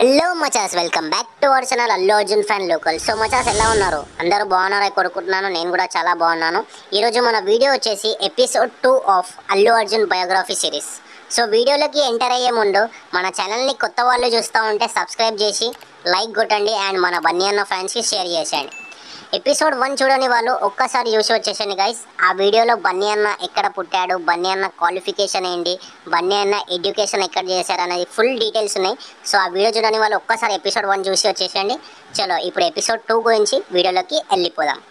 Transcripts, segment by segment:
Hello మచాస్, welcome back to our channel Allu Arjun fan local. So మచాస్ ఎలా ఉన్నారు? అందరూ బాగున్నారని కోరుకుంటున్నాను. నేను కూడా చాలా బాగున్నాను. ఈరోజు మన వీడియో వచ్చేసి episode 2 of Allu Arjun biography series. So వీడియోలోకి ఎంటర్ అయ్యే ముందు మన ఛానల్ని కొత్త వాళ్ళు చూస్తూ ఉంటే సబ్స్క్రైబ్ చేసి లైక్ కొట్టండి అండ్ మన బన్నీ అన్న ఫ్యాన్స్కి షేర్ చేసేయండి. ఎపిసోడ్ 1 చూడని వాళ్ళు ఒక్కసారి చూసి వచ్చేసండి గైస్. ఆ వీడియోలో బన్నీ అన్న ఎక్కడ పుట్టాడు, బన్నీ అన్న క్వాలిఫికేషన్ ఏంటి, బన్నీ అన్న ఎడ్యుకేషన్ ఎక్కడ చేశారు అనేది ఫుల్ డీటెయిల్స్ ఉన్నాయి. సో ఆ వీడియో చూడని వాళ్ళు ఒక్కసారి ఎపిసోడ్ 1 చూసి వచ్చేసండి. చలో ఇప్పుడు ఎపిసోడ్ 2 గురించి వీడియోలోకి వెళ్ళిపోదాం.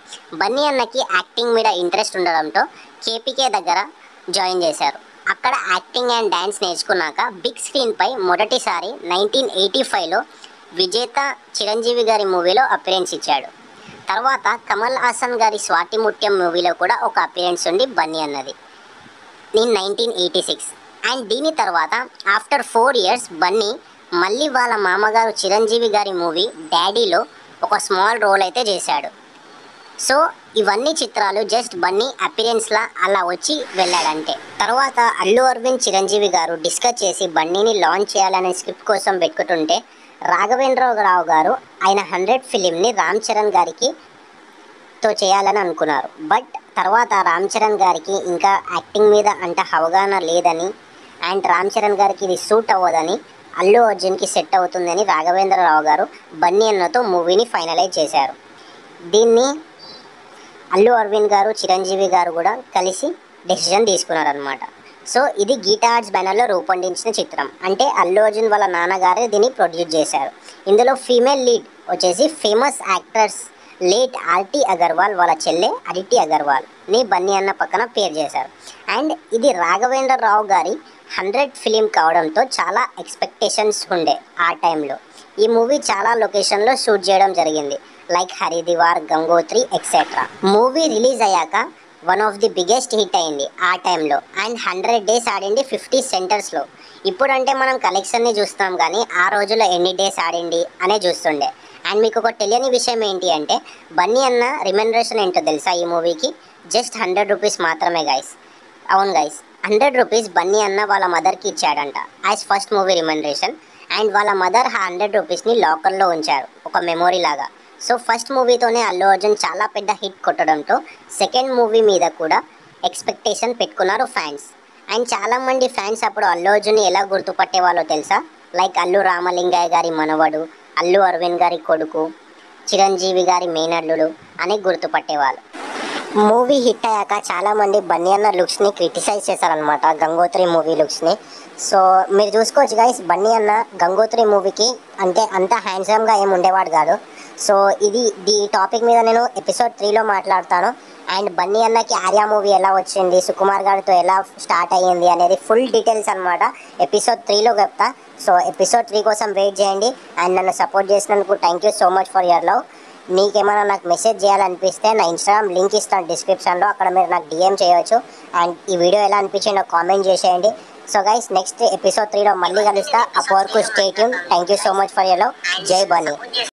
బన్నీ అన్నకి యాక్టింగ్ మీద ఇంట్రెస్ట్ ఉండడంతో కేపీకే దగ్గర జాయిన్ చేశారు. అక్కడ యాక్టింగ్ అండ్ డ్యాన్స్ నేర్చుకున్నాక బిగ్ స్క్రీన్పై మొదటిసారి 1985లో విజేత చిరంజీవి గారి మూవీలో అపిరెన్స్ ఇచ్చాడు. తర్వాత కమల్ హాసన్ గారి స్వాతి ముత్యం మూవీలో కూడా ఒక అపిరెన్స్ ఉంది బన్నీ అన్నది ఇన్ 1986. అండ్ దీని తర్వాత ఆఫ్టర్ 4 years బన్నీ మళ్ళీ వాళ్ళ మామగారు చిరంజీవి గారి మూవీ డాడీలో ఒక స్మాల్ రోల్ అయితే చేశాడు. సో ఇవన్నీ చిత్రాలు జస్ట్ బన్నీ అపిరెన్స్లా అలా వచ్చి వెళ్ళాడంటే. తర్వాత అల్లు అరవింద్ చిరంజీవి గారు డిస్కస్ చేసి బన్నీని లాంచ్ చేయాలనే స్క్రిప్ట్ కోసం పెట్టుకుంటుంటే రాఘవేంద్రరావు గారు ఆయన 100 ఫిలింని రామ్ చరణ్ గారికి తో చేయాలని అనుకున్నారు. బట్ తర్వాత రామ్ చరణ్ గారికి ఇంకా యాక్టింగ్ మీద అంత అవగాహన లేదని అండ్ రామ్ చరణ్ గారికి ఇది సూట్ అవ్వదని అల్లు అర్జున్కి సెట్ అవుతుందని రాఘవేంద్రరావు గారు బన్నీ అన్నతో మూవీని ఫైనలైజ్ చేశారు. దీన్ని అల్లు అరవింద్ గారు చిరంజీవి గారు కూడా కలిసి డెసిషన్ తీసుకున్నారనమాట. సో ఇది గీతా ఆర్ట్స్ బ్యానర్లో రూపొందించిన చిత్రం. అంటే అల్లు అర్జున్ వాళ్ళ నాన్నగారే దీన్ని ప్రొడ్యూస్ చేశారు. ఇందులో ఫీమేల్ లీడ్ వచ్చేసి famous actors late Aarthi Agarwal వాళ్ళ చెల్లె అదితి అగర్వాల్ని బన్నీ అన్న పక్కన పేరు చేశారు. అండ్ ఇది రాఘవేంద్రరావు గారి 100 ఫిలిం కావడంతో చాలా ఎక్స్పెక్టేషన్స్ ఉండే ఆ టైంలో. ఈ మూవీ చాలా లొకేషన్లో షూట్ చేయడం జరిగింది, like Haridwar, Gangotri etcetera. Movie release అయ్యాక one of the biggest hit అయింది ఆ టైంలో. అండ్ 100 days ఆడింది 50 సెంటర్స్లో. ఇప్పుడంటే మనం కలెక్షన్ని చూస్తాం కానీ ఆ రోజుల్లో ఎన్ని డేస్ ఆడింది అనే చూస్తుండే. అండ్ మీకు ఒక తెలియని విషయం ఏంటి అంటే బన్నీ అన్న రిమ్యూనరేషన్ ఏంటో తెలుసా ఈ మూవీకి? జస్ట్ 100 రూపీస్ మాత్రమే గైస్. అవును గైస్, 100 రూపీస్ బన్నీ అన్న వాళ్ళ మదర్కి ఇచ్చాడంట as first movie remuneration. And వాళ్ళ మదర్ 100 రూపీస్ని లాకర్లో ఉంచారు ఒక మెమొరీ లాగా. సో ఫస్ట్ మూవీతోనే అల్లు అర్జున్ చాలా పెద్ద హిట్ కొట్టడంతో సెకండ్ మూవీ మీద కూడా ఎక్స్పెక్టేషన్ పెట్టుకున్నారు ఫ్యాన్స్. అండ్ చాలామంది ఫ్యాన్స్ అప్పుడు అల్లు అర్జున్ని ఎలా గుర్తుపట్టేవాళ్ళో తెలుసా? లైక్ అల్లు రామలింగయ్య గారి మనవడు, అల్లు అరవింద్ గారి కొడుకు, చిరంజీవి గారి మేనల్లుడు అని గుర్తుపట్టేవాళ్ళు. మూవీ హిట్ అయ్యాక చాలామంది బన్నీ అన్న లుక్స్ని క్రిటిసైజ్ చేశారనమాట, గంగోత్రి మూవీ లుక్స్ని. సో మీరు చూసుకోవచ్చు గైస్, బన్నీ అన్న గంగోత్రి మూవీకి అంటే అంత హ్యాండ్సమ్గా ఏమి ఉండేవాడు కాదు. సో ఈ టాపిక్ మీద నేను ఎపిసోడ్ 3లో మాట్లాడతాను. అండ్ బన్నీ అన్నకి ఆర్యా మూవీ ఎలా వచ్చింది, సుకుమార్ గారితో ఎలా స్టార్ట్ అయ్యింది అనేది ఫుల్ డీటెయిల్స్ అనమాట ఎపిసోడ్ 3లో చెప్తా. సో ఎపిసోడ్ 3 కోసం వెయిట్ చేయండి. అండ్ నన్ను సపోర్ట్ చేసినందుకు thank you so much for your love. మీకేమైనా నాకు మెసేజ్ చేయాలనిపిస్తే నా ఇన్స్టాగ్రామ్ లింక్ ఇస్తాను డిస్క్రిప్షన్లో, అక్కడ మీరు నాకు డిఎం చేయవచ్చు. అండ్ ఈ వీడియో ఎలా అనిపించిందో కామెంట్ చేసేయండి. సో గైస్, నెక్స్ట్ ఎపిసోడ్ 3లో మళ్ళీ కలుస్తా. అప్పటి వరకు stay tune. Thank you so much for your love. జై బన్నీ.